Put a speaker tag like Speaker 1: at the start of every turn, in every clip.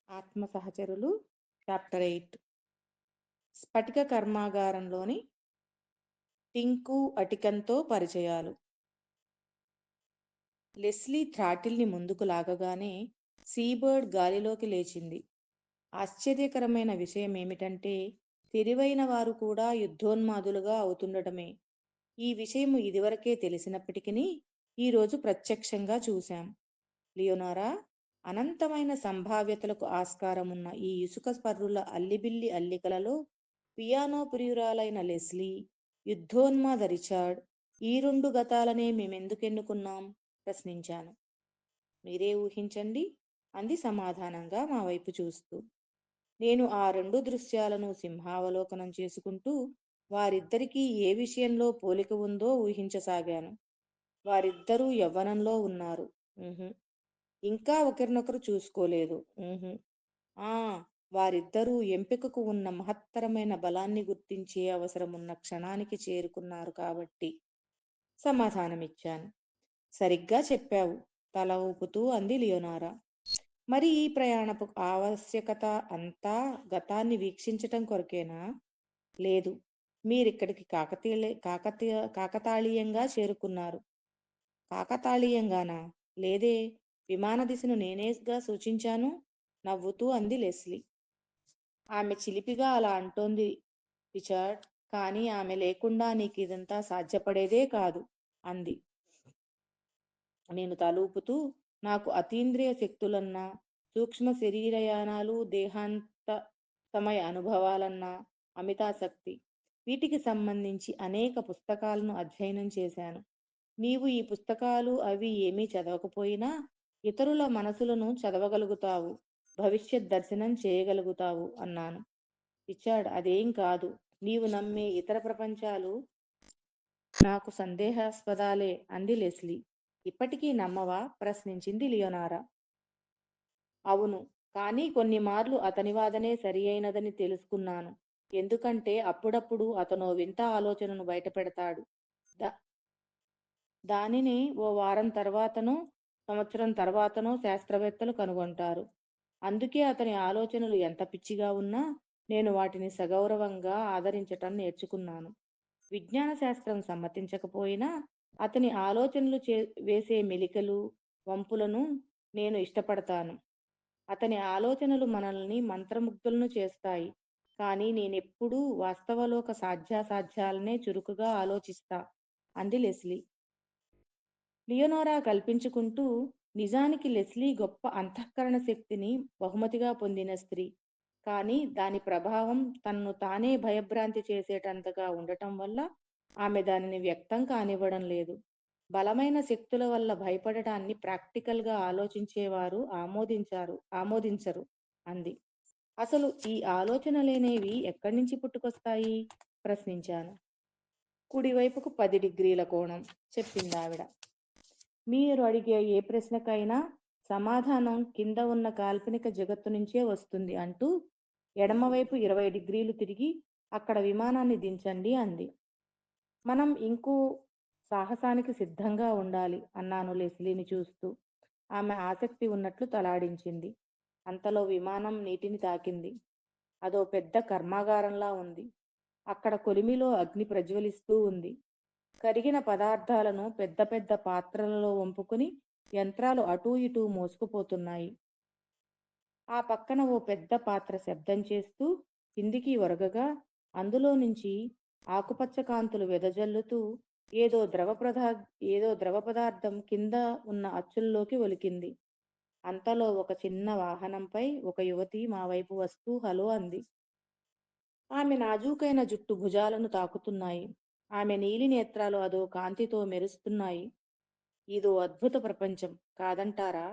Speaker 1: ఆత్మ సహచరులు చాప్టర్ 8 స్ఫటిక కర్మాగారంలోని టింకు అటికన్తో పరిచయాలు. లెస్లీ థ్రాటిల్ని ముందుకు లాగగానే సీబర్డ్ గాలిలోకి లేచింది. ఆశ్చర్యకరమైన విషయమేమిటంటే తెలివైన వారు కూడా యుద్ధోన్మాదులుగా అవుతుండటమే. ఈ విషయము ఇదివరకే తెలిసినప్పటికీ ఈరోజు ప్రత్యక్షంగా చూశాం. లియోనారా, అనంతమైన సంభావ్యతలకు ఆస్కారమున్న ఈ ఇసుక స్పర్రుల అల్లిబిల్లి అల్లికలలో పియానో ప్రియురాలైన లెస్లీ, యుద్ధోన్మాద రిచార్డ్, ఈ రెండు గతాలనే మేమెందుకెన్నుకున్నాం? ప్రశ్నించాను. మీరే ఊహించండి, అంది సమాధానంగా మా వైపు చూస్తూ. నేను ఆ రెండు దృశ్యాలను సింహావలోకనం చేసుకుంటూ వారిద్దరికీ ఏ విషయంలో పోలిక ఉందో ఊహించసాగాను. వారిద్దరూ యవ్వనంలో ఉన్నారు. ఇంకా ఒకరినొకరు చూసుకోలేదు. ఆ వారిద్దరూ ఎంపికకు ఉన్న మహత్తరమైన బలాన్ని గుర్తించే అవసరమున్న క్షణానికి చేరుకున్నారు కాబట్టి సమాధానమిచ్చాను. సరిగ్గా చెప్పావు, తల ఊపుతూ అంది లియోనారా. మరి ఈ ప్రయాణపు ఆవశ్యకత అంతా గతాన్ని వీక్షించటం కొరకేనా? లేదు, మీరిక్కడికి కాకతాళీయంగా చేరుకున్నారు. కాకతాళీయంగానా? లేదే, విమాన దిశను నేనేగా సూచించాను, నవ్వుతూ అంది లెస్లీ. ఆమె చిలిపిగా అలా అంటోంది రిచర్డ్, కానీ ఆమె లేకుండా నీకు ఇదంతా సాధ్యపడేదే కాదు అంది. నేను తలూపుతూ, నాకు అతీంద్రియ శక్తులన్నా, సూక్ష్మ శరీరయానాలు, దేహాంత సమయ అనుభవాలన్నా అమితాసక్తి. వీటికి సంబంధించి అనేక పుస్తకాలను అధ్యయనం చేశాను. నీవు ఈ పుస్తకాలు అవి ఏమీ చదవకపోయినా ఇతరుల మనసులను చదవగలుగుతావు, భవిష్యత్ దర్శనం చేయగలుగుతావు అన్నాను. రిచర్డ్, అదేం కాదు. నీవు నమ్మే ఇతర ప్రపంచాలు నాకు సందేహాస్పదాలే అంది లెస్లీ. ఇప్పటికీ నమ్మవా? ప్రశ్నించింది లియోనారా. అవును, కానీ కొన్ని మార్లు అతని వాదనే సరి అయినదని తెలుసుకున్నాను. ఎందుకంటే అప్పుడప్పుడు అతనో వింత ఆలోచనను బయటపెడతాడు. దానిని ఓ వారం తర్వాతనో సంవత్సరం తర్వాతనో శాస్త్రవేత్తలు కనుగొంటారు. అందుకే అతని ఆలోచనలు ఎంత పిచ్చిగా ఉన్నా నేను వాటిని సగౌరవంగా ఆదరించటం నేర్చుకున్నాను. విజ్ఞాన శాస్త్రం సమ్మతించకపోయినా అతని ఆలోచనలు వేసే మెలికలు, వంపులను నేను ఇష్టపడతాను. అతని ఆలోచనలు మనల్ని మంత్రముగ్ధులను చేస్తాయి. కానీ నేనెప్పుడూ వాస్తవలోక సాధ్యాసాధ్యాలనే చురుకుగా ఆలోచిస్తా అంది లెస్లీ. లియోనోరా కల్పించుకుంటూ, నిజానికి లెస్లీ గొప్ప అంతఃకరణ శక్తిని బహుమతిగా పొందిన స్త్రీ. కానీ దాని ప్రభావం తన్ను తానే భయభ్రాంతి చేసేటంతగా ఉండటం వల్ల ఆమె దానిని వ్యక్తం కానివ్వడం లేదు. బలమైన శక్తుల వల్ల భయపడటాన్ని ప్రాక్టికల్గా ఆలోచించేవారు ఆమోదించరు అంది. అసలు ఈ ఆలోచనలేనేవి ఎక్కడి నుంచి పుట్టుకొస్తాయి? ప్రశ్నించాను. కుడివైపుకు 10 డిగ్రీల కోణం, చెప్పిందావిడ. మీరు అడిగే ఏ ప్రశ్నకైనా సమాధానం కింద ఉన్న కాల్పనిక జగత్తు నుంచే వస్తుంది అంటూ ఎడమవైపు 20 డిగ్రీలు తిరిగి అక్కడ విమానాన్ని దించండి అంది. మనం ఇంకో సాహసానికి సిద్ధంగా ఉండాలి అన్నాను లెస్లీని చూస్తూ. ఆమె ఆసక్తి ఉన్నట్లు తలాడించింది. అంతలో విమానం నీటిని తాకింది. అదో పెద్ద కర్మాగారంలా ఉంది. అక్కడ కొలిమిలో అగ్ని ప్రజ్వలిస్తూ ఉంది. కరిగిన పదార్థాలను పెద్ద పెద్ద పాత్రలలో వంపుకుని యంత్రాలు అటూ ఇటూ మోసుకుపోతున్నాయి. ఆ పక్కన ఓ పెద్ద పాత్ర శబ్దం చేస్తూ కిందికి ఒరగగా అందులో నుంచి ఆకుపచ్చ కాంతులు వెదజల్లుతూ ఏదో ద్రవ పదార్థం కింద ఉన్న అచ్చుల్లోకి ఒలికింది. అంతలో ఒక చిన్న వాహనంపై ఒక యువతి మా వైపు వస్తూ హలో అంది. ఆమె నాజూకైన జుట్టు భుజాలను తాకుతున్నాయి. ఆమె నీలి నేత్రాలు అదో కాంతితో మెరుస్తున్నాయి. ఇదో అద్భుత ప్రపంచం కాదంటారా?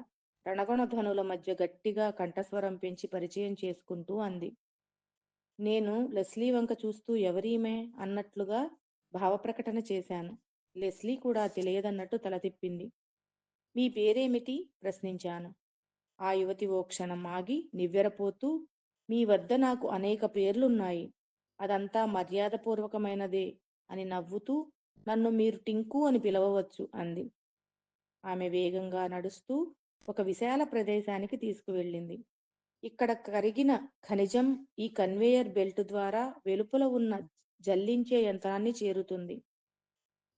Speaker 1: రణగొణధ్వనుల మధ్య గట్టిగా కంఠస్వరం పెంచి పరిచయం చేసుకుంటూ అంది. నేను లెస్లీ వంక చూస్తూ ఎవరీమే అన్నట్లుగా భావప్రకటన చేశాను. లెస్లీ కూడా తెలియదన్నట్టు తల తిప్పింది. మీ పేరేమిటి? ప్రశ్నించాను. ఆ యువతి ఓ క్షణం ఆగి నివ్వెరపోతూ, మీ వద్ద నాకు అనేక పేర్లున్నాయి. అదంతా మర్యాదపూర్వకమైనదే అని నవ్వుతూ, నన్ను మీరు టింకు అని పిలవవచ్చు అంది. ఆమె వేగంగా నడుస్తూ ఒక విశాల ప్రదేశానికి తీసుకువెళ్ళింది. ఇక్కడ కరిగిన ఖనిజం ఈ కన్వేయర్ బెల్ట్ ద్వారా వెలుపల ఉన్న జల్లించే యంత్రాన్ని చేరుతుంది.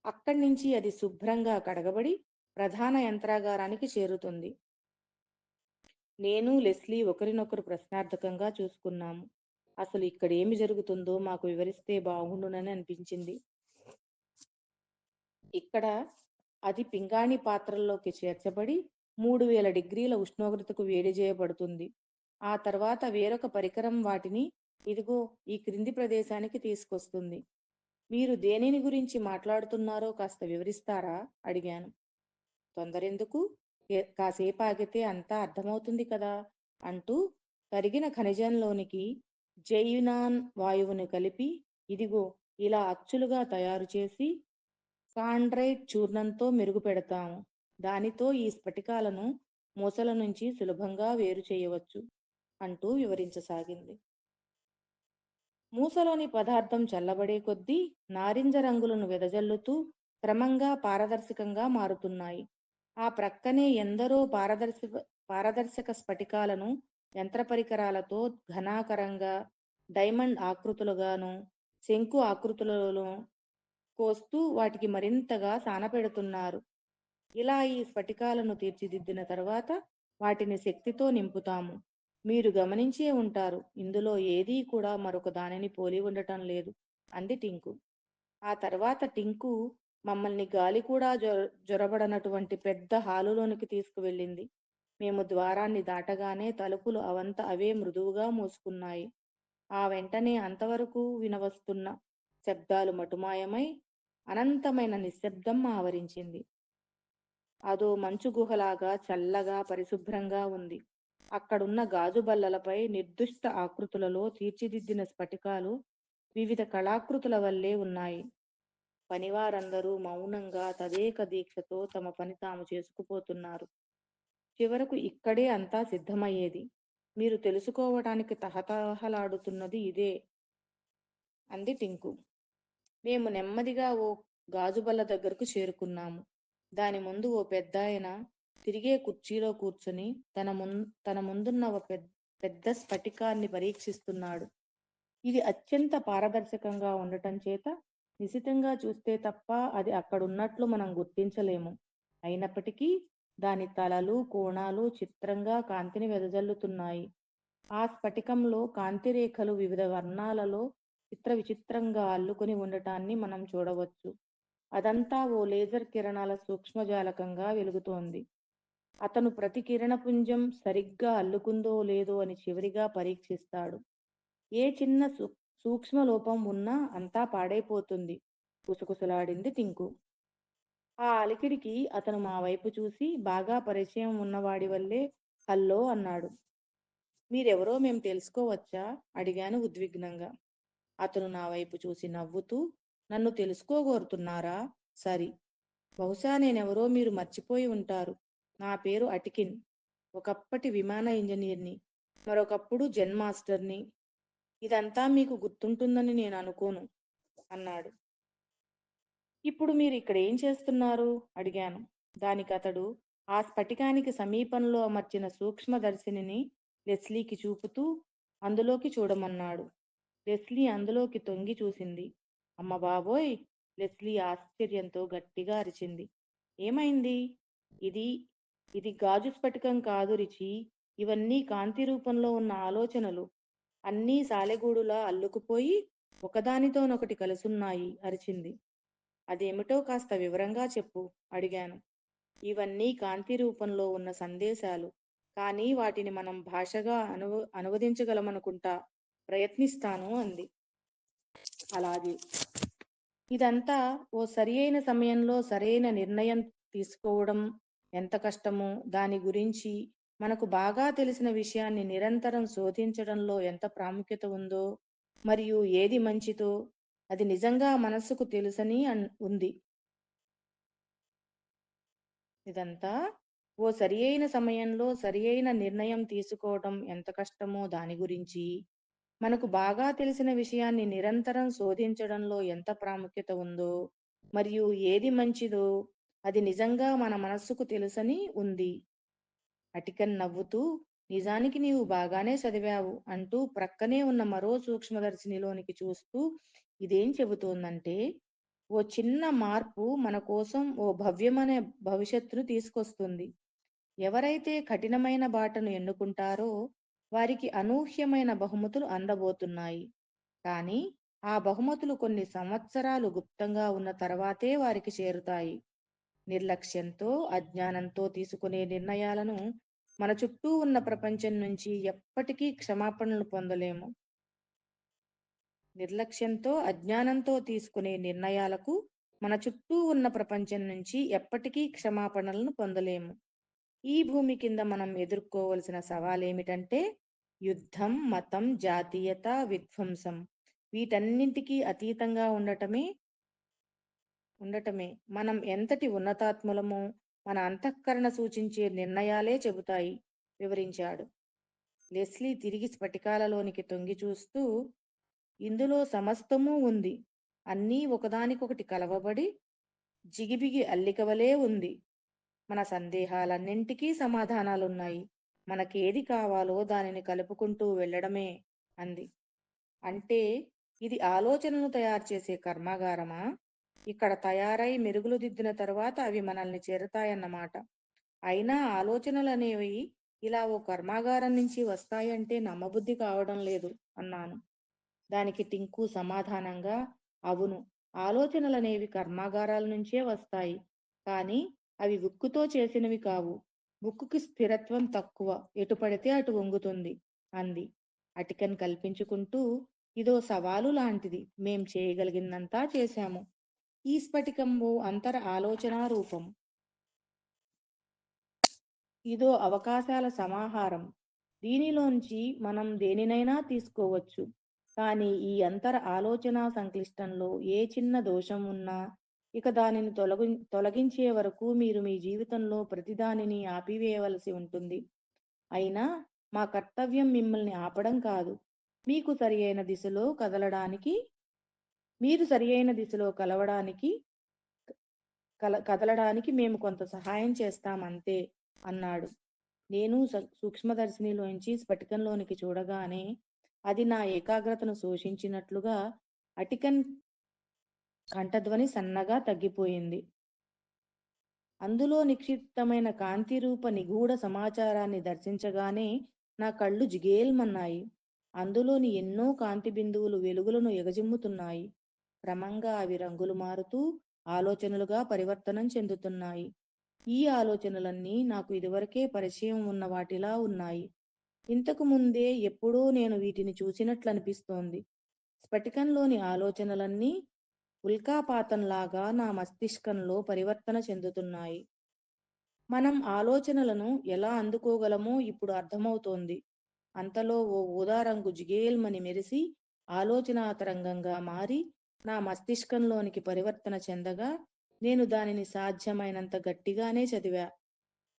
Speaker 1: అక్కడి నుంచి అది శుభ్రంగా కడగబడి ప్రధాన యంత్రాగారానికి చేరుతుంది. నేను, లెస్లీ ఒకరినొకరు ప్రశ్నార్థకంగా చూసుకున్నాము. అసలు ఇక్కడేమి జరుగుతుందో మాకు వివరిస్తే బాగుండునని అనిపించింది. ఇక్కడ అది పింగాణీ పాత్రల్లోకి చేర్చబడి 3000 డిగ్రీల ఉష్ణోగ్రతకు వేడి చేయబడుతుంది. ఆ తర్వాత వేరొక పరికరం వాటిని ఇదిగో ఈ క్రింది ప్రదేశానికి తీసుకొస్తుంది. మీరు దేనిని గురించి మాట్లాడుతున్నారో కాస్త వివరిస్తారా? అడిగాను. తొందరెందుకు? కాసేపాగితే అంతా అర్థమవుతుంది కదా! అంటూ కరిగిన ఖనిజంలోనికి జెయునాన్ వాయువుని కలిపి, ఇదిగో ఇలా అచ్చులుగా తయారు చేసి కాండ్రైట్ చూర్ణంతో మెరుగుపెడతాము. దానితో ఈ స్ఫటికాలను మూసల నుంచి సులభంగా వేరు చేయవచ్చు అంటూ వివరించసాగింది. మూసలోని పదార్థం చల్లబడే కొద్దీ నారింజ రంగులను వెదజల్లుతూ క్రమంగా పారదర్శకంగా మారుతున్నాయి. ఆ ప్రక్కనే ఎందరో పారదర్శక స్ఫటికాలను యంత్ర పరికరాలతో ఘనాకరంగా, డైమండ్ ఆకృతులుగాను, శంకు ఆకృతులలో కోస్తూ వాటికి మరింతగా సానపెడుతున్నారు. ఇలా ఈ స్ఫటికాలను తీర్చిదిద్దిన తర్వాత వాటిని శక్తితో నింపుతాము. మీరు గమనించే ఉంటారు. ఇందులో ఏదీ కూడా మరొక దానిని పోలి ఉండటం లేదు అంది టింకు. ఆ తర్వాత టింకు మమ్మల్ని గాలి కూడా జొరబడనటువంటి పెద్ద హాలులోనికి తీసుకువెళ్ళింది. మేము ద్వారాన్ని దాటగానే తలుపులు అవంత అవే మృదువుగా మూసుకున్నాయి. ఆ వెంటనే అంతవరకు వినవస్తున్న శబ్దాలు మటుమాయమై అనంతమైన నిశ్శబ్దం ఆవరించింది. అదో మంచు గుహలాగా చల్లగా పరిశుభ్రంగా ఉంది. అక్కడున్న గాజు బల్లలపై నిర్దుష్ట ఆకృతులలో తీర్చిదిద్దిన స్ఫటికాలు వివిధ కళాకృతుల వల్లే ఉన్నాయి. పనివారందరూ మౌనంగా తదేక దీక్షతో తమ పని తాము చేసుకుపోతున్నారు. చివరకు ఇక్కడే అంతా సిద్ధమయ్యేది. మీరు తెలుసుకోవటానికి తహతహలాడుతున్నది ఇదే అంది టింకు. మేము నెమ్మదిగా ఓ గాజుబల్ల దగ్గరకు చేరుకున్నాము. దాని ముందు ఓ పెద్దాయన తిరిగే కుర్చీలో కూర్చుని తన ముందున్న ఒక పెద్ద స్ఫటికాన్ని పరీక్షిస్తున్నాడు. ఇది అత్యంత పారదర్శకంగా ఉండటం చేత నిశితంగా చూస్తే తప్ప అది అక్కడున్నట్లు మనం గుర్తించలేము. అయినప్పటికీ దాని తలలు, కోణాలు చిత్రంగా కాంతిని వెదజల్లుతున్నాయి. ఆ స్ఫటికంలో కాంతిరేఖలు వివిధ వర్ణాలలో విచిత్రంగా అల్లుకొని ఉండటాన్ని మనం చూడవచ్చు. అదంతా ఓ లేజర్ కిరణాల సూక్ష్మజాలకంగా వెలుగుతోంది. అతను ప్రతి కిరణపుంజం సరిగ్గా అల్లుకుందో లేదో అని చివరిగా పరీక్షిస్తాడు. ఏ చిన్న సూక్ష్మ లోపం ఉన్నా అంతా పాడైపోతుంది కుసకుసలాడింది టింకు. ఆ అలికిడికి అతను మా వైపు చూసి బాగా పరిచయం ఉన్నవాడి వల్లే హల్లో అన్నాడు. మీరెవరో మేం తెలుసుకోవచ్చా? అడిగాను ఉద్విగ్నంగా. అతను నా వైపు చూసి నవ్వుతూ, నన్ను తెలుసుకోగోరుతున్నారా? సరి. బహుశా నేనెవరో మీరు మర్చిపోయి ఉంటారు. నా పేరు అటికిన్. ఒకప్పటి విమాన ఇంజనీర్ని. మరొకప్పుడు జెన్ మాస్టర్ని. ఇదంతా మీకు గుర్తుంటుందని నేను అనుకోను అన్నాడు. ఇప్పుడు మీరు ఇక్కడ ఏం చేస్తున్నారు? అడిగాను. దానికతడు ఆ స్ఫటికానికి సమీపంలో అమర్చిన సూక్ష్మదర్శినిని లెస్లీకి చూపుతూ అందులోకి చూడమన్నాడు. లెస్లీ అందులోకి తొంగి చూసింది. అమ్మ బాబోయ్! లెస్లీ ఆశ్చర్యంతో గట్టిగా అరిచింది. ఏమైంది? ఇది ఇది గాజు స్ఫటికం కాదు రిచీ. ఇవన్నీ కాంతి రూపంలో ఉన్న ఆలోచనలు. అన్నీ సాలెగూడులా అల్లుకుపోయి ఒకదానితోనొకటి కలుసున్నాయి అరిచింది. అదేమిటో కాస్త వివరంగా చెప్పు అడిగాను. ఇవన్నీ కాంతి రూపంలో ఉన్న సందేశాలు. కానీ వాటిని మనం భాషగా అనువదించగలమనుకుంటా. ప్రయత్నిస్తాను అంది. అలాగే. ఇదంతా ఓ సరియైన సమయంలో సరైన నిర్ణయం తీసుకోవడం ఎంత కష్టమో, దాని గురించి మనకు బాగా తెలిసిన విషయాన్ని నిరంతరం శోధించడంలో ఎంత ప్రాముఖ్యత ఉందో, మరియు ఏది మంచిదో అది నిజంగా మనస్సుకు తెలుసని ఉంది. ఇదంతా ఓ సరియైన సమయంలో సరియైన నిర్ణయం తీసుకోవటం ఎంత కష్టమో దాని గురించి, మనకు బాగా తెలిసిన విషయాన్ని నిరంతరం శోధించడంలో ఎంత ప్రాముఖ్యత ఉందో, మరియు ఏది మంచిదో అది నిజంగా మన మనస్సుకు తెలుసని ఉంది. అటికన్ నవ్వుతూ నిజానికి నీవు బాగానే చదివావు అంటూ ప్రక్కనే ఉన్న మరో సూక్ష్మదర్శినిలోనికి చూస్తూ ఇదేం చెబుతోందంటే, ఓ చిన్న మార్పు మన కోసం ఓ భవ్యమనే భవిష్యత్తును తీసుకొస్తుంది. ఎవరైతే కఠినమైన బాటను ఎన్నుకుంటారో వారికి అనూహ్యమైన బహుమతులు అందబోతున్నాయి. కానీ ఆ బహుమతులు కొన్ని సంవత్సరాలు గుప్తంగా ఉన్న తర్వాతే వారికి చేరుతాయి. నిర్లక్ష్యంతో, అజ్ఞానంతో తీసుకునే నిర్ణయాలను మన చుట్టూ ఉన్న ప్రపంచం నుంచి ఎప్పటికీ క్షమాపణలు పొందలేము. నిర్లక్ష్యంతో, అజ్ఞానంతో తీసుకునే నిర్ణయాలకు మన చుట్టూ ఉన్న ప్రపంచం నుంచి ఎప్పటికీ క్షమాపణలను పొందలేము. ఈ భూమి కింద మనం ఎదుర్కోవలసిన సవాలేమిటంటే యుద్ధం, మతం, జాతీయత, విధ్వంసం. వీటన్నింటికీ అతీతంగా ఉండటమే మనం ఎంతటి ఉన్నతాత్ములమో మన అంతఃకరణ సూచించే నిర్ణయాలే చెబుతాయి వివరించాడు. లెస్లీ తిరిగి స్ఫటికాలలోనికి తొంగి చూస్తూ, ఇందులో సమస్తమూ ఉంది. అన్నీ ఒకదానికొకటి కలవబడి జిగిబిగి అల్లికవలే ఉంది. మన సందేహాలన్నింటికీ సమాధానాలున్నాయి. మనకేది కావాలో దానిని కలుపుకుంటూ వెళ్ళడమే అంది. అంటే ఇది ఆలోచనలు తయారు చేసే కర్మాగారమా? ఇక్కడ తయారై మెరుగులు దిద్దిన తరువాత అవి మనల్ని చేరతాయన్నమాట. అయినా ఆలోచనలనేవి ఇలా ఓ కర్మాగారం నుంచి వస్తాయంటే నమ్మబుద్ధి కావడం లేదు అన్నాను. దానికి టింకు సమాధానంగా, అవును, ఆలోచనలనేవి కర్మాగారాల నుంచే వస్తాయి. కానీ అవి ఉక్కుతో చేసినవి కావు. ఉక్కుకి స్థిరత్వం తక్కువ, ఎటు పడితే అటు వంగుతుంది అంది. అటికన్ కల్పించుకుంటూ, ఇదో సవాలు లాంటిది. మేం చేయగలిగిందంతా చేశాము. ఈ స్ఫటికంబు అంతర ఆలోచనా రూపం. ఇదో అవకాశాల సమాహారం. దీనిలోంచి మనం దేనినైనా తీసుకోవచ్చు. కానీ ఈ అంతర ఆలోచనా సంక్లిష్టంలో ఏ చిన్న దోషం ఉన్నా ఇక దానిని తొలగించే వరకు మీరు మీ జీవితంలో ప్రతిదానిని ఆపివేయవలసి ఉంటుంది. అయినా మా కర్తవ్యం మిమ్మల్ని ఆపడం కాదు. మీకు సరియైన దిశలో కదలడానికి మీరు సరియైన దిశలో కదలడానికి మేము కొంత సహాయం చేస్తామంతే అన్నాడు. నేను సూక్ష్మదర్శినిలోంచి స్ఫటికంలోనికి చూడగానే అది నా ఏకాగ్రతను శోషించినట్లుగా అటికన్ కంఠధ్వని సన్నగా తగ్గిపోయింది. అందులో నిక్షిప్తమైన కాంతిరూప నిగూఢ సమాచారాన్ని దర్శించగానే నా కళ్ళు జిగేల్మన్నాయి. అందులోని ఎన్నో కాంతి బిందువులు వెలుగులను ఎగజిమ్ముతున్నాయి. క్రమంగా అవి రంగులు మారుతూ ఆలోచనలుగా పరివర్తనం చెందుతున్నాయి. ఈ ఆలోచనలన్నీ నాకు ఇదివరకే పరిచయం ఉన్న వాటిలా ఉన్నాయి. ఇంతకు ముందే ఎప్పుడో నేను వీటిని చూసినట్లనిపిస్తోంది. స్ఫటికంలోని ఆలోచనలన్నీ ఉల్కాపాతంలాగా నా మస్తిష్కంలో పరివర్తన చెందుతున్నాయి. మనం ఆలోచనలను ఎలా అందుకోగలమో ఇప్పుడు అర్థమవుతోంది. అంతలో ఓ ఊదా రంగు జిగేల్మని మెరిసి ఆలోచనా తరంగంగా మారి నా మస్తిష్కంలోనికి పరివర్తన చెందగా నేను దానిని సాధ్యమైనంత గట్టిగానే చదివా.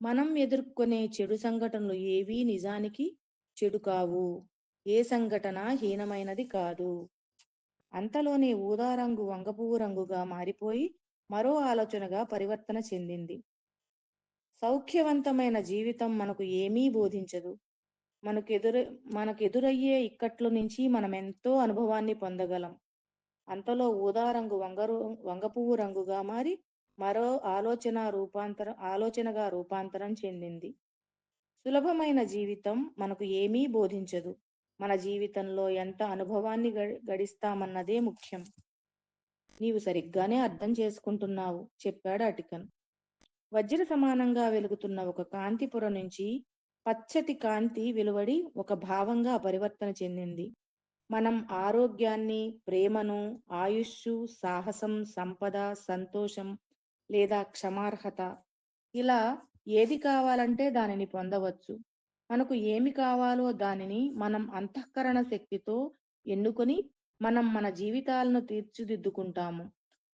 Speaker 1: మనం ఎదుర్కొనే చెడు సంఘటనలు ఏవీ నిజానికి చెడు కావు. ఏ సంఘటన హీనమైనది కాదు. అంతలోనే ఊదా రంగు వంగపువ్వు రంగుగా మారిపోయి మరో ఆలోచనగా పరివర్తన చెందింది. సౌఖ్యవంతమైన జీవితం మనకు ఏమీ బోధించదు. మనకెదురు మనకెదురయ్యే ఇక్కట్ల నుంచి మనమెంతో అనుభవాన్ని పొందగలం. అంతలో ఊదా రంగు వంగపువ్వు రంగుగా మారి మరో ఆలోచనగా రూపాంతరం చెందింది. సులభమైన జీవితం మనకు ఏమీ బోధించదు. మన జీవితంలో ఎంత అనుభవాన్ని గడిస్తామన్నదే ముఖ్యం. నీవు సరిగ్గానే అర్థం చేసుకుంటున్నావు చెప్పాడు అటికన్. వజ్ర సమానంగా వెలుగుతున్న ఒక కాంతి పొర నుంచి పచ్చటి కాంతి వెలువడి ఒక భావంగా పరివర్తన చెందింది. మనం ఆరోగ్యాన్ని, ప్రేమను, ఆయుష్షు, సాహసం, సంపద, సంతోషం లేదా క్షమార్హత ఇలా ఏది కావాలంటే దానిని పొందవచ్చు. మనకు ఏమి కావాలో దానిని మనం అంతఃకరణ శక్తితో ఎన్నుకొని మనం మన జీవితాలను తీర్చిదిద్దుకుంటాము.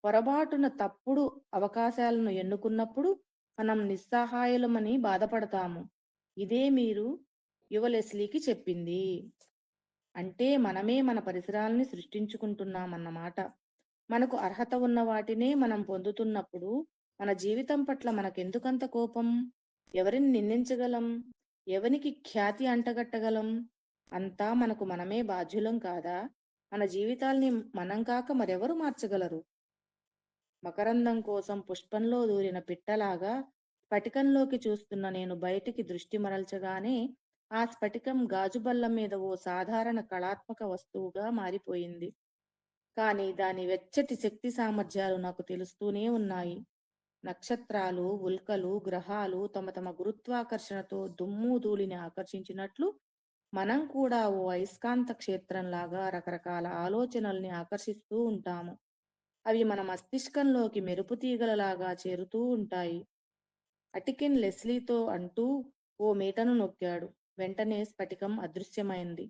Speaker 1: పొరబాటున తప్పుడు అవకాశాలను ఎన్నుకున్నప్పుడు మనం నిస్సహాయులమని బాధపడతాము. ఇదే మీరు యువ లెస్లీకి చెప్పింది. అంటే మనమే మన పరిసరాల్ని సృష్టించుకుంటున్నామన్నమాట. మనకు అర్హత ఉన్న వాటినే మనం పొందుతున్నప్పుడు మన జీవితం పట్ల మనకెందుకంత కోపం? ఎవరిని నిందించగలం? ఎవనికి ఖ్యాతి అంటగట్టగలం? అంతా మనకు మనమే బాధ్యులం కాదా? మన జీవితాల్ని మనం కాక మరెవరు మార్చగలరు? మకరందం కోసం పుష్పంలో దూరిన పిట్టలాగా స్ఫటికంలోకి చూస్తున్న నేను బయటికి దృష్టి మరల్చగానే ఆ స్ఫటికం గాజుబల్ల మీద ఓ సాధారణ కళాత్మక వస్తువుగా మారిపోయింది. కానీ దాని వెచ్చటి శక్తి సామర్థ్యాలు నాకు తెలుస్తూనే ఉన్నాయి. నక్షత్రాలు, ఉల్కలు, గ్రహాలు తమ తమ గురుత్వాకర్షణతో దుమ్ము ధూళిని ఆకర్షించినట్లు మనం కూడా ఓ అయస్కాంత క్షేత్రంలాగా రకరకాల ఆలోచనల్ని ఆకర్షిస్తూ ఉంటాము. అవి మన మస్తిష్కంలోకి మెరుపు తీగలలాగా చేరుతూ ఉంటాయి. అటికిన్ లెస్లీతో అంటూ ఓ మీటను నొక్కాడు. వెంటనే స్ఫటికం అదృశ్యమైంది.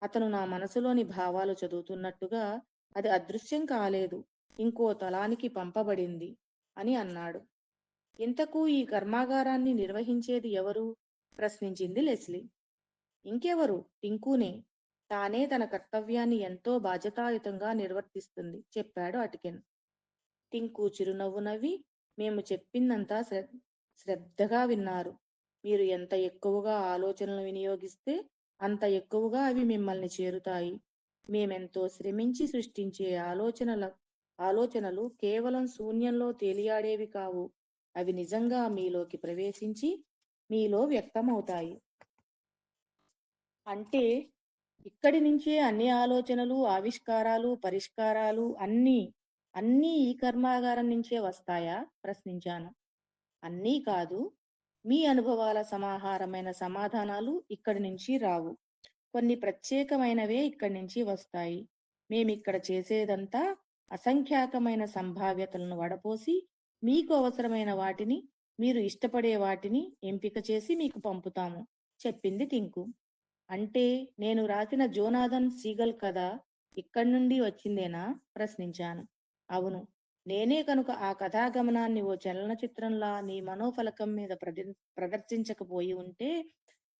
Speaker 1: అతను నా మనసులోని భావాలు చదువుతున్నట్టుగా అది అదృశ్యం కాలేదు, ఇంకో తలానికి పంపబడింది అని అన్నాడు. ఇంతకూ ఈ కర్మాగారాన్ని నిర్వహించేది ఎవరు? ప్రశ్నించింది లెస్లీ. ఇంకెవరు? టింకునే. తానే తన కర్తవ్యాన్ని ఎంతో బాధ్యతాయుతంగా నిర్వర్తిస్తుంది చెప్పాడు అటికెన్. టింకు చిరునవ్వు నవ్వి, మేము చెప్పిందంతా శ్రద్ధగా విన్నారు. మీరు ఎంత ఎక్కువగా ఆలోచనలు వినియోగిస్తే అంత ఎక్కువగా అవి మిమ్మల్ని చేరుతాయి. మేమెంతో శ్రమించి సృష్టించే ఆలోచనలు కేవలం శూన్యంలో తేలియాడేవి కావు. అవి నిజంగా మీలోకి ప్రవేశించి మీలో వ్యక్తమవుతాయి. అంటే ఇక్కడి నుంచే అన్ని ఆలోచనలు, ఆవిష్కారాలు, పరిష్కారాలు అన్నీ ఈ కర్మాగారం నుంచే వస్తాయా? ప్రశ్నించాను. అన్నీ కాదు. మీ అనుభవాల సమాహారమైన సమాధానాలు ఇక్కడి నుంచి రావు. కొన్ని ప్రత్యేకమైనవే ఇక్కడి నుంచి వస్తాయి. మేమిక్కడ చేసేదంతా అసంఖ్యాకమైన సంభావ్యతలను వడపోసి, మీకు అవసరమైన వాటిని, మీరు ఇష్టపడే వాటిని ఎంపిక చేసి మీకు పంపుతాము చెప్పింది టింకు. అంటే నేను రాసిన జోనాథన్ సీగల్ కథ ఇక్కడి నుండి వచ్చిందేనా? ప్రశ్నించాను. అవును. నేనే కనుక ఆ కథాగమనాన్ని ఓ చలనచిత్రంలా నీ మనోఫలకం మీద ప్రదర్శించకపోయి ఉంటే,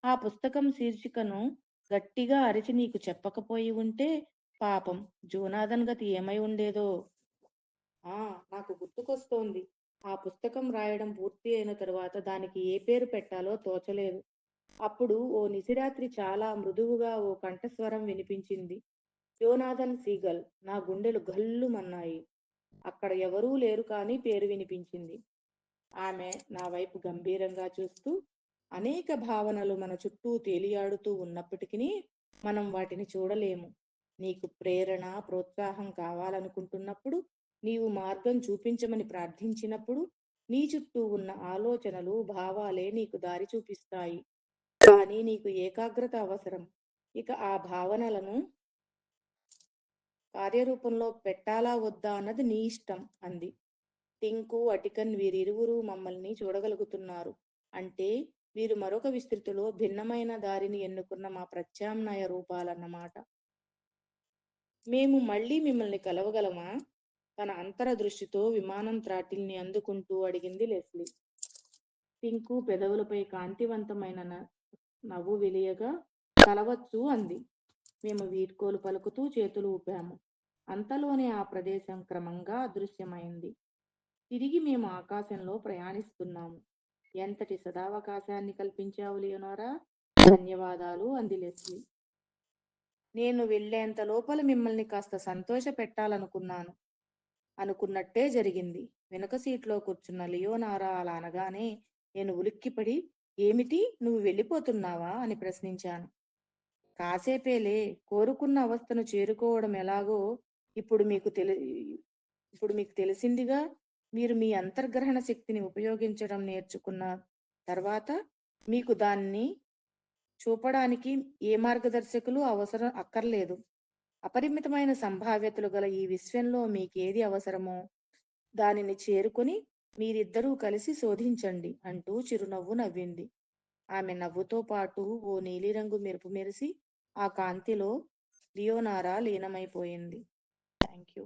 Speaker 1: ఆ పుస్తకం శీర్షికను గట్టిగా అరిచి నీకు చెప్పకపోయి ఉంటే, పాపం జోనాథన్ గతి ఏమై ఉండేదో. ఆ! నాకు గుర్తుకొస్తోంది. ఆ పుస్తకం రాయడం పూర్తి అయిన తరువాత దానికి ఏ పేరు పెట్టాలో తోచలేదు. అప్పుడు ఓ నిశిరాత్రి చాలా మృదువుగా ఓ కంఠస్వరం వినిపించింది. Jonathan seagull. నా గుండెలు ఘల్లుమన్నాయి. అక్కడ ఎవరూ లేరు కానీ పేరు వినిపించింది. ఆమె నా వైపు గంభీరంగా చూస్తూ, అనేక భావనలు మన చుట్టూ తేలియాడుతూ ఉన్నప్పటికీ మనం వాటిని చూడలేము. నీకు ప్రేరణ, ప్రోత్సాహం కావాలనుకుంటున్నప్పుడు, నీవు మార్గం చూపించమని ప్రార్థించినప్పుడు, నీ చుట్టూ ఉన్న ఆలోచనలు, భావాలే నీకు దారి చూపిస్తాయి. కానీ నీకు ఏకాగ్రత అవసరం. ఇక ఆ భావనలను కార్యరూపంలో పెట్టాలా వద్దా అన్నది నీ ఇష్టం అంది. టింకు, అటికన్ వీరిరువురూ మమ్మల్ని చూడగలుగుతున్నారు. అంటే వీరు మరొక విస్తృతిలో భిన్నమైన దారిని ఎన్నుకున్న మా ప్రత్యామ్నాయ రూపాలన్నమాట. మేము మళ్ళీ మిమ్మల్ని కలవగలమా? తన అంతర దృష్టితో విమానం త్రాటిల్ని అందుకుంటూ అడిగింది లెస్లీ. టింకు పెదవులపై కాంతివంతమైన నవ్వు వెలియగా, కలవచ్చు అంది. మేము వీడ్కోలు పలుకుతూ చేతులు ఊపాము. అంతలోనే ఆ ప్రదేశం క్రమంగా అదృశ్యమైంది. తిరిగి మేము ఆకాశంలో ప్రయాణిస్తున్నాము. ఎంతటి సదావకాశాన్ని కల్పించావు లియోనారా! ధన్యవాదాలు అంది లెస్లీ. నేను వెళ్ళేంత లోపల మిమ్మల్ని కాస్త సంతోష పెట్టాలనుకున్నాను. అనుకున్నట్టే జరిగింది. వెనుక సీట్లో కూర్చున్న లియోనారా అలా అనగానే నేను ఉలిక్కిపడి, ఏమిటి నువ్వు వెళ్ళిపోతున్నావా అని ప్రశ్నించాను. కాసేపేలే, కోరుకున్న అవస్థను చేరుకోవడం ఎలాగో ఇప్పుడు మీకు తెలి ఇప్పుడు మీకు తెలిసిందిగా. మీరు మీ అంతర్గ్రహణ శక్తిని ఉపయోగించడం నేర్చుకున్న తర్వాత మీకు దాన్ని చూపడానికి ఏ మార్గదర్శకులు అవసరం అక్కర్లేదు. అపరిమితమైన సంభావ్యతలు గల ఈ విశ్వంలో మీకేది అవసరమో దానిని చేరుకొని మీరిద్దరూ కలిసి శోధించండి అంటూ చిరునవ్వు నవ్వింది. ఆమె నవ్వుతో పాటు ఓ నీలిరంగు మెరుపు మెరిసి ఆ కాంతిలో లియోనారా లీనమైపోయింది. Thank you.